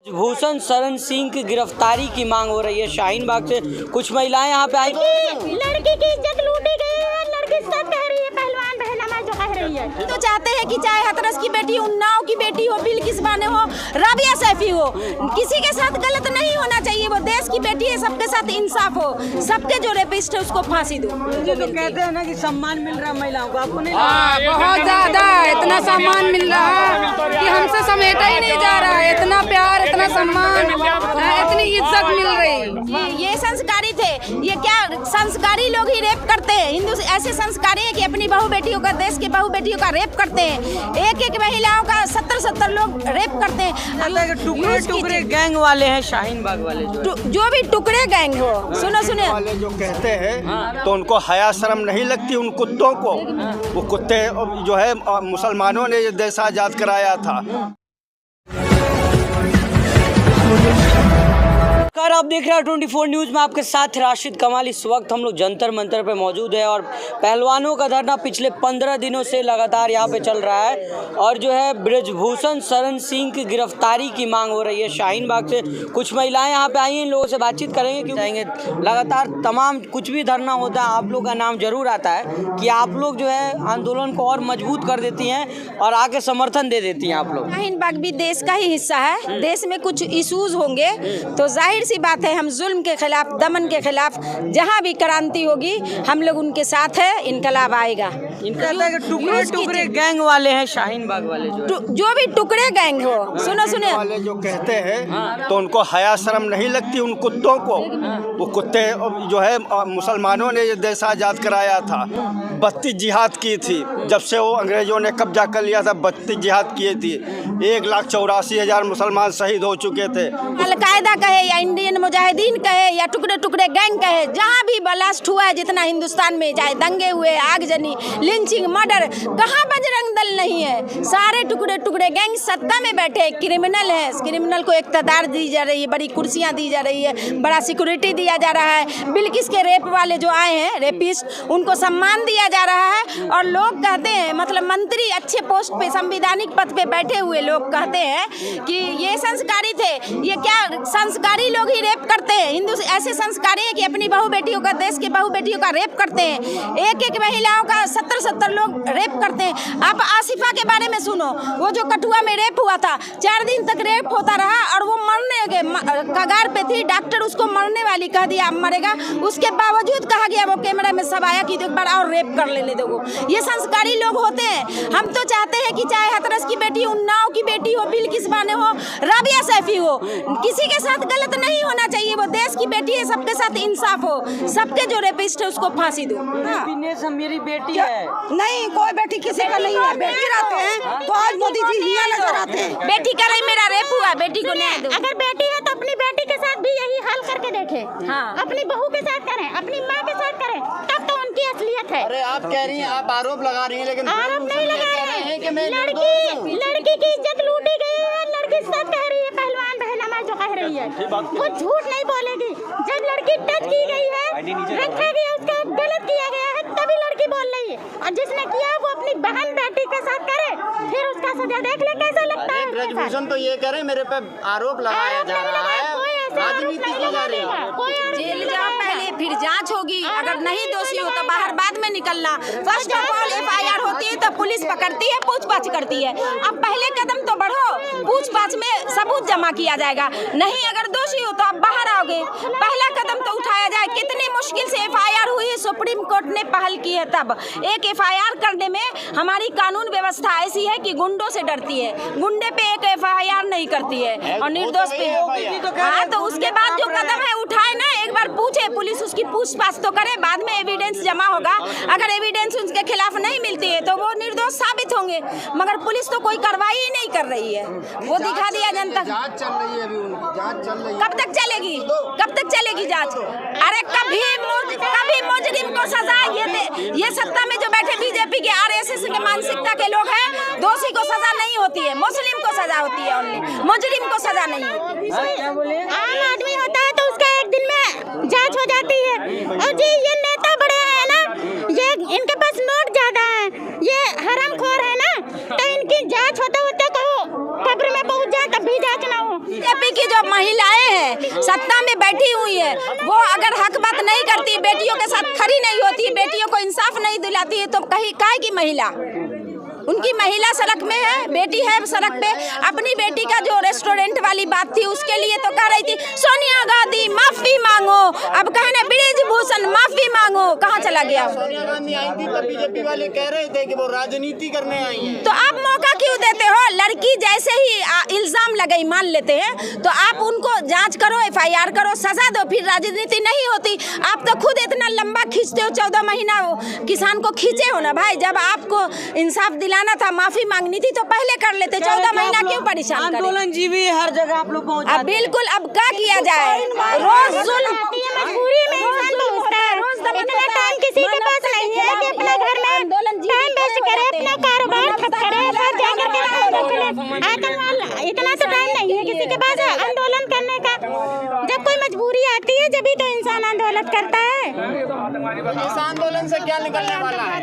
भूषण शरण सिंह की गिरफ्तारी की मांग हो रही है। शाहीन बाग से कुछ महिलाएं यहाँ पे आई। लड़की की इज्जत लूटी गई है। लड़की सब कह रही है, पहलवान बहन हमारी जो कह रही है। तो चाहते हैं कि चाहे हथरस की बेटी, उन्नाव की बेटी हो, बिल्किस बानो हो, राबिया सैफी हो, किसी के साथ गलत नहीं होना चाहिए। वो देश की बेटी है, सबके साथ इंसाफ हो। सबके जो रेपिस्ट है उसको फांसी दो। तो कहते हैं ना कि सम्मान मिल रहा है महिलाओं को, आपको नहीं? बहुत ज्यादा इतना सम्मान मिल रहा है कि हमसे समेटा ही नहीं जा रहा है। इतना प्यार, इतना सम्मान, इतनी इज्जत मिल रही। ये संस्कारी थे। ये क्या संस्कारी लोग ही रेप करते हैं। हिंदू ऐसे संस्कारी हैं कि अपनी बहू बेटियों का, देश की बहू बेटियों का रेप करते हैं। एक एक महिलाओं का 70 लोग रेप करते हैं। टुकड़े टुकड़े गैंग वाले हैं शाहीन बाग वाले, जो भी टुकड़े गैंग हो। सुनो वाले जो कहते हैं तो उनको हया शर्म नहीं लगती उन कुत्तों को। वो कुत्ते जो है मुसलमानों ने ये देश आजाद कराया था। आप देख रहे हैं 24 न्यूज़ में, आपके साथ राशिद कमाल। इस वक्त हम लोग जंतर मंतर पे मौजूद है और पहलवानों का धरना पिछले 15 दिनों से लगातार यहाँ पे चल रहा है और जो है ब्रजभूषण शरण सिंह की गिरफ्तारी की मांग हो रही है। शाहीन बाग से कुछ महिलाएं यहाँ पे आई हैं, इन लोगों से बातचीत करेंगे। क्यों कहेंगे, लगातार तमाम कुछ भी धरना होता है आप लोग का नाम जरूर आता है कि आप लोग जो है आंदोलन को और मजबूत कर देती हैं और आके समर्थन दे देती हैं आप लोग। शाहीन बाग भी देश का ही हिस्सा है। देश में कुछ इशूज होंगे तो जाहिर सी बात है, हम जुल्म के खिलाफ, दमन के खिलाफ जहाँ भी क्रांति होगी हम लोग उनके साथ है। इनकलाब आएगा। टुकड़े टुकड़े गैंग वाले हैं शाहीन बाग वाले, जो भी टुकड़े गैंग हो। सुनो वाले जो कहते हैं तो उनको हया शर्म नहीं लगती उन कुत्तों को। वो कुत्ते जो है मुसलमानों ने ये देश आजाद कराया था। 32 जिहाद की थी जब से वो अंग्रेजों ने कब्जा कर लिया था। 32 जिहाद किए थी। 1,84,000 मुसलमान शहीद हो चुके थे। अलकायदा कहे या इंडियन मुजाहिदीन कहे या टुकड़े टुकड़े गैंग कहे, जहाँ भी ब्लास्ट हुआ है जितना हिंदुस्तान में, चाहे दंगे हुए, आगजनी, लिंचिंग, मर्डर, कहाँ बजरंग दल नहीं है। सारे टुकड़े टुकड़े गैंग सत्ता में बैठे क्रिमिनल है। क्रिमिनल को इक़्तिदार दी जा रही है, बड़ी कुर्सियाँ दी जा रही है, बड़ा सिक्योरिटी दिया जा रहा है। बिल्किस के रेप वाले जो आए हैं, रेपिस्ट, उनको सम्मान दिया जा रहा है। और लोग कहते हैं, मतलब मंत्री अच्छे पोस्ट पे, संवैधानिक पद पे बैठे हुए लोग कहते हैं कि ये संस्कारी थे। ये क्या संस्कारी लोग ही रेप करते हैं। हिंदू ऐसे संस्कारी हैं कि अपनी बहू बेटियों का, देश की बहू बेटियों का रेप करते हैं। एक एक महिलाओं का 70 लोग रेप करते हैं। आप आसिफा के बारे में सुनो, वो जो कठुआ में रेप हुआ था, 4 दिन तक रेप होता रहा और वो मरने के कगार पे थी। डॉक्टर उसको मरने वाली कह दिया, अब मरेगा। उसके बावजूद कहा गया, वो कैमरा में सब आया कि एक बार और रेप कर लेने दो। ये संस्कारी लोग होते हैं। हम तो चाहते हैं कि चाहे हथरस की बेटी, उन्नाव की बेटी हो, बिल्किस बानो हो, राबिया सैफी हो, किसी के साथ गलत नहीं होना चाहिए। वो देश की बेटी है, सबके साथ इंसाफ हो। सबके जो रेपिस्ट है उसको फांसी दो। मेरी बेटी है। नहीं, कोई बेटी किसी का नहीं है। बेटी रहते हैं तो आज मोदी जी यहाँ नजर आते हैं। बेटी का नहीं, मेरा रेप हुआ, बेटी को न्याय दो। अगर बेटी है तो अपनी बेटी के साथ भी यही हाल करके देखे। अपनी बहू के साथ करें, अपनी माँ के साथ करें, तब तो उनकी असलियत है। अरे आप कह रही हैं, आप आरोप लगा रही हैं, लेकिन आरोप नहीं लगा रहे हैं कि लड़की की इज्जत लूटी गई है। लड़की सब कह रही है, पहलवान बहन हमारी जो कह रही है, वो झूठ नहीं बोलेगी। जब लड़की टच की गई है, रखा गया, उसका गलत किया गया है, तभी लड़की बोल रही है। और जिसने किया वो अपनी बहन बेटी के साथ करे, फिर उसका सजा देख ले कैसा लगता है। ब्रजभूषण तो ये कह रहे मेरे पे आरोप लगाया जा रहा है। राजनीति की जा रही है। जेल जाओ पहले, फिर जांच होगी। अगर नहीं दोषी हो तो बाहर बाद में निकलना। फर्स्ट ऑफ ऑल FIR होती है तो पुलिस पकड़ती है, पूछताछ करती है। अब पहले कदम तो बढ़ो, पूछताछ में सबूत जमा किया जाएगा। नहीं, अगर दोषी हो तो आप बाहर आओगे। पहला कदम तो उठाया जाए। कितनी मुश्किल से FIR हुई है, सुप्रीम कोर्ट ने पहल की है। तब एक FIR करने में हमारी कानून व्यवस्था ऐसी है कि गुंडों से डरती है। गुंडे पे एक FIR नहीं करती है और निर्दोष पे। हाँ, तो उसके बाद जो कदम है उठाए ना, एक बार पूछे पुलिस, उसकी पूछताछ तो करे, बाद में एविडेंस जमा होगा। अगर एविडेंस उनके खिलाफ नहीं मिलती है तो वो निर्दोष साबित होंगे। मगर पुलिस तो कोई कार्रवाई ही नहीं कर रही है। वो दिखा दिया जनता। जांच चल रही है अभी, उनकी जांच चल रही है। कब तक चलेगी? कब तक चलेगी जांच? अरे कभी मुजरिम को सजा, ये सत्ता में जो बैठे बीजेपी के, RSS के मानसिकता के लोग हैं, दोषी को सजा नहीं होती है, मुस्लिम को सजा होती है ओनली, मुजरिम को सजा नहीं होती। आम आदमी होता है तो उसका एक दिन में जांच हो जाती है। और जी ये नेता बड़े हैं ना, ये इनके पास नोट ज्यादा है, ये हरामखोर है ना, तो इनकी जांच होते होते कहो कब्र में पहुंच जाए तब भी जांच ना हो। बीजेपी की जो महिलाएं हैं सत्ता में बैठी हुई है, वो अगर हक बात नहीं करती, बेटियों के साथ खड़ी नहीं होती, बेटियों को इंसाफ नहीं दिलाती है, तो कहीं काहे की महिला? उनकी महिला सड़क में है, बेटी है सड़क पे। अपनी बेटी का जो रेस्टोरेंट वाली बात थी उसके लिए तो कह रही थी सोनिया गांधी माफी मांगो, अब कहने ब्रिजभूषण माफी मांगो, कहाँ चला गया? सोनिया गांधी आई थी तब बीजेपी वाले कह रहे थे कि वो राजनीति करने आई हैं। तो आप मौका क्यों देते हो? लड़की जैसे ही इल्जाम लगाई मान लेते हैं तो आप उनको जांच करो, FIR करो, सजा दो, फिर राजनीति नहीं होती। आप तो खुद इतना लंबा खींचते हो, 14 महीना किसान को खींचे हो ना भाई। जब आपको इंसाफ दिलाना था, माफी मांगनी थी तो पहले कर लेते, 14 महीना क्यों परेशान करें? आंदोलन जीवी हर जगह आप लोग पहुंच जाते हैं। बिल्कुल, अब क्या किया जाए? रोज जुल्म, मजबूरी में इंसान पहुंचता है, इतना टाइम किसी के पास नहीं है कि अपने घर में टाइम वेस्ट करे, अपना कारोबार ठप करे, सब जाकर के आतंकवाद। इतना तो टाइम नहीं है किसी के पास आंदोलन करने का। जब कोई मजबूरी आती है जब ही तो इंसान आंदोलन करता है। इस आंदोलन से क्या निकलने वाला है?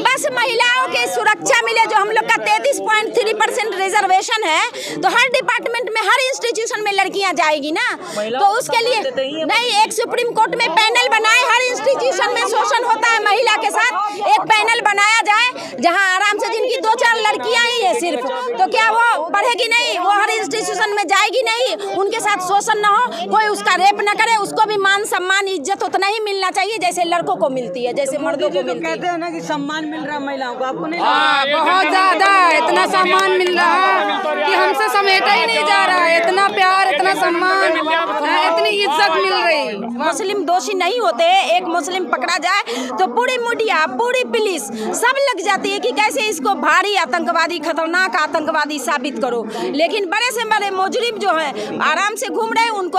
बस महिलाओं की सुरक्षा मिले। जो हम लोग का 33.3% रिजर्वेशन है, तो हर डिपार्टमेंट में, हर इंस्टीट्यूशन में लड़कियां जाएगी ना, तो उसके लिए नहीं, एक सुप्रीम कोर्ट में पैनल बनाए। हर इंस्टीट्यूशन में शोषण होता है महिला के साथ, एक पैनल बनाया जाए जहां आराम से, जिनकी 2-4 लड़कियां ही है सिर्फ, तो क्या वो पढ़ेगी नहीं? वो हर इंस्टीट्यूशन में जाएगी नहीं? उनके साथ शोषण न हो, कोई उसका रेप न करे, उसको भी मान सम्मान इज्जत उतना ही मिलना चाहिए जैसे लड़कों को मिलती है, जैसे मर्दों को मिलती है। कहते हैं ना कि सम्मान मिल रहा है महिलाओं को, आपको नहीं? बहुत ज्यादा, इतना सम्मान मिल रहा है कि हमसे समेटा ही नहीं जा रहा है। इतना प्यार, इतना सम्मान, इतनी इज्जत मिल रही। मुस्लिम दोषी नहीं होते। एक मुस्लिम पकड़ा जाए तो पूरी मीडिया, पूरी पुलिस सब लग जाती है कि कैसे इसको भारी आतंकवादी, खतरनाक आतंकवादी साबित करो। लेकिन बड़े से बड़े मुजरिम जो है आराम से घूम रहे हैं, उनको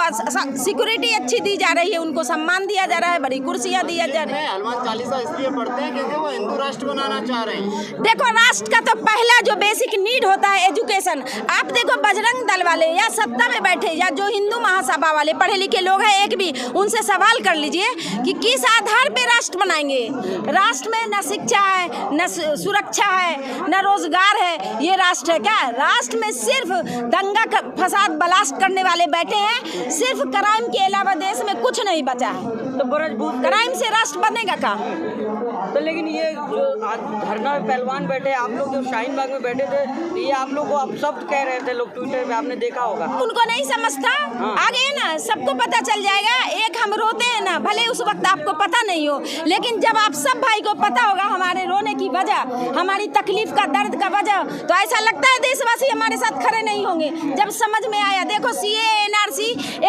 सिक्योरिटी अच्छी दी जा रही है, उनको सम्मान दिया जा रहा है, बड़ी कुर्सियां दिया जा रही है। हनुमान चालीसा इसलिए पढ़ते हैं क्योंकि वो हिंदू राष्ट्र बनाना चाह रहे हैं। देखो, राष्ट्र का तो पहला जो बेसिक नीड होता है एजुकेशन। आप देखो बजरंग दल वाले या सत्ता में बैठे या जो हिंदू महासभा वाले पढ़े लिखे लोग हैं, एक भी उनसे सवाल कर लीजिए कि किस आधार पे राष्ट्र बनाएंगे? राष्ट्र में न शिक्षा है, न सुरक्षा है, न रोजगार है। ये राष्ट्र है क्या? राष्ट्र में सिर्फ दंगा फसाद ब्लास्ट करने वाले बैठे हैं। सिर्फ क्राइम के अलावा देश में कुछ नहीं बचा है। तो ब्रजभूषण क्राइम से राष्ट्र बनेगा क्या? तो लेकिन ये जो आज धरना में पहलवान बैठे, आप लोग जो शाहीन बाग में बैठे थे, ये आप लोग को अब शब्द कह रहे थे लोग ट्विटर पे, आपने देखा होगा। उनको नहीं समझता, आगे ना सबको पता चल जाएगा। एक हम रोते हैं ना, भले उस वक्त आपको पता नहीं हो, लेकिन जब आप सब भाई को पता होगा हमारे रोने की वजह, हमारी तकलीफ का, दर्द का वजह, तो ऐसा लगता है देशवासी हमारे साथ खड़े नहीं होंगे। जब समझ में आया, देखो CAA NRC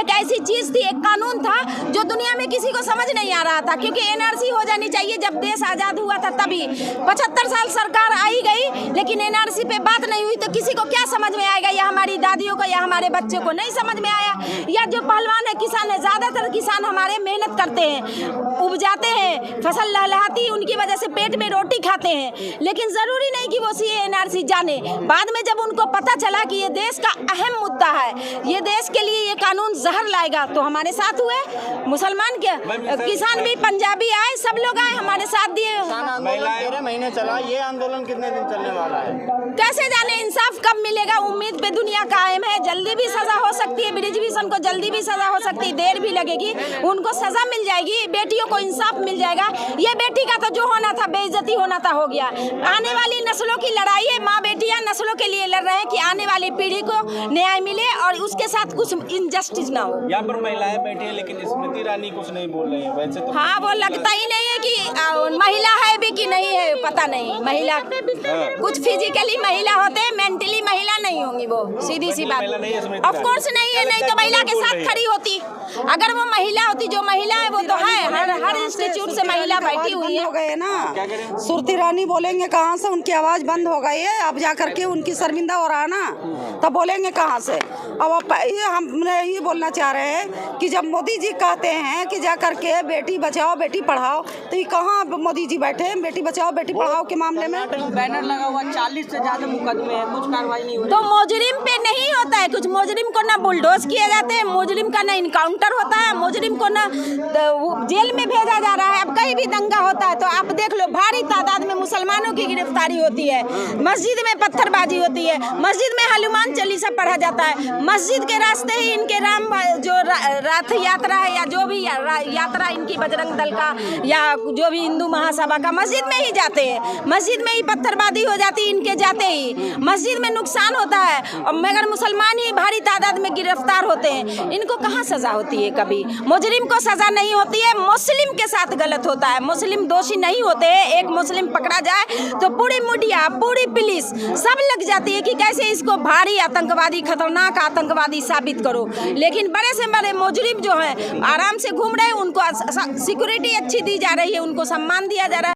एक ऐसी चीज थी, एक कानून था जो दुनिया में किसी को समझ नहीं आ रहा था, क्योंकि NRC हो जानी चाहिए जब देश आजाद हुआ था तभी। 75 साल सरकार आई गई, लेकिन NRC पे बात नहीं हुई, तो किसी को क्या समझ में आएगा? या हमारी दादियों को या हमारे बच्चों को नहीं समझ में आया। या जो पहलवान है, किसान है, ज्यादातर किसान हमारे मेहनत करते हैं, उपजाते हैं, फसल लहलहाती, उनकी वजह से पेट में रोटी खाते हैं, लेकिन जरूरी नहीं कि वो CAA NRC जाने। बाद में जब उनको पता चला कि ये देश का अहम मुद्दा है, ये देश के लिए ये कानून जहर लाएगा, तो हमारे साथ हुए। मुसलमान के किसान भी, पंजाबी आए, सब लोग आए, हमारे साथ दिए। आंदोलन 13 महीने चला, ये आंदोलन कितने दिन चलने वाला है? कैसे जाने, इंसाफ कब मिलेगा? उम्मीद पे दुनिया कायम है। जल्दी भी सजा हो सकती है, ब्रिजभूषण को जल्दी भी सजा हो सकती है, देर भी लगेगी, उनको सजा मिल जाएगी, बेटियों को इंसाफ मिल जाएगा। ये बेटी का तो जो होना था, बेइज्जती होना था, हो गया। आने वाली नस्लों की लड़ाई है, माँ बेटियां नस्लों के लिए लड़ रहे हैं कि आने वाली पीढ़ी को न्याय मिले और उसके साथ कुछ इनजस्टिस ना हो। यहाँ पर महिलाएं बैठी हैं, लेकिन स्मृति ईरानी कुछ नहीं बोल रही है। वैसे तो हाँ, वो लगता ही नहीं है कि महिला है भी कि नहीं है, पता नहीं। महिला कुछ फिजिकली महिला होते हैं, मेंटली महिला नहीं होंगी, वो सीधी सी बात। ऑफ कोर्स नहीं है, नहीं तो महिला के साथ खड़ी होती। अगर वो महिला होती, जो महिला है वो तो है, हर इंस्टीट्यूट से महिला बैठी हुई है। हो गए ना, सुरती रानी बोलेंगे कहाँ से? उनकी आवाज बंद हो गई है। अब जा करके उनकी शर्मिंदा हो रहा है ना, तब बोलेंगे कहाँ से? अब ये हमने ये बोलना चाह रहे हैं कि जब मोदी जी कहते हैं कि जा करके बेटी बचाओ बेटी पढ़ाओ, तो ये कहाँ मोदी जी बैठे हैं बेटी बचाओ बेटी पढ़ाओ के मामले में? बैनर लगा हुआ, 40 से ज्यादा मुकदमे हैं, कुछ कार्रवाई नहीं हो रही। तो मुजरिम पे नहीं होता है कुछ। मुजरिम को ना बुलडोज किए जाते हैं, मुजरिम का ना इनकाउंटर एनकाउंटर होता है, मुजरिम को ना जेल में भेजा जा रहा है। अब कहीं भी दंगा होता है तो आप देख लो, भारी तादाद में मुसलमानों की गिरफ्तारी होती है, मस्जिद में पत्थरबाजी होती है, मस्जिद में हनुमान चालीसा पढ़ा जाता है, मस्जिद के रास्ते ही इनके राम जो रथ यात्रा है या जो भी यात्रा इनकी बजरंग दल का या जो भी हिंदू महासभा का, मस्जिद में ही जाते हैं, मस्जिद में ही पत्थरबाजी हो जाती है इनके जाते ही, मस्जिद में नुकसान होता है। और मगर मुसलमान ही भारी तादाद में गिरफ्तार होते हैं, इनको कहाँ सजा होती है? कभी मुजरिम को सजा नहीं होती है, मुस्लिम के साथ गलत होता है, मुस्लिम दोषी नहीं होते हैं। एक मुस्लिम पकड़ा जाए तो पूरी मीडिया, पूरी पुलिस सब लग जाती है कि कैसे इसको भारी आतंकवादी, खतरनाक आतंकवादी साबित करो। लेकिन बड़े से बड़े मुजरिम जो हैं आराम से घूम रहे हैं, उनको सिक्योरिटी अच्छी दी जा रही है, उनको सम्मान दिया जा रहा है।